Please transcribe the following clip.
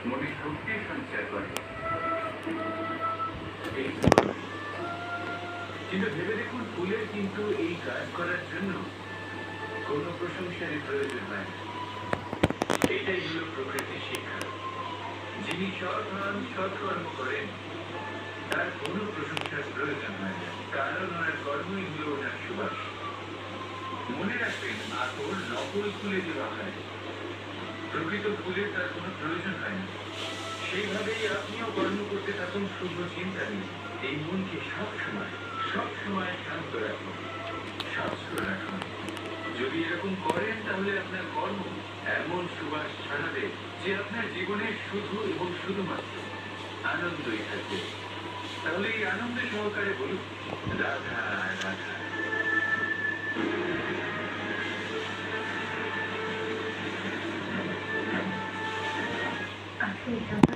মনে শক্তি সঞ্চার করে। কিন্তু ভেবে দেখুন, ফুলের কিন্তু এই কাজ করার জন্য কোনো প্রশংসারই প্রয়োজন হয় না। এটাই হলো প্রকৃতির শিক্ষা। যিনি সৎ হন, সৎকর্ম করেন, তার কোনো প্রশংসার প্রয়োজন হয় না, কারণ ওনার কর্মই হলো ওনার সুবাস। মনে রাখবেন, আসল নকল ফুলে দেওয়া হয়, প্রকৃত ফুলের তার কোনো প্রয়োজন হয় না। সেইভাবেই আপনিও কর্ম করতে থাকুন শুভ চিন্তা নিয়ে। এই মনকে সবসময় শান্ত রাখুন, স্বচ্ছ রাখুন। যদি এরকম করেন, তাহলে আপনার কর্ম এমন সুবাস ছড়াবে যে আপনার জীবনে শুধু এবং শুধুমাত্র আনন্দই থাকবে। তাহলে এই আনন্দ সহকারে বলুন, রাধা রাধা। আচ্ছা,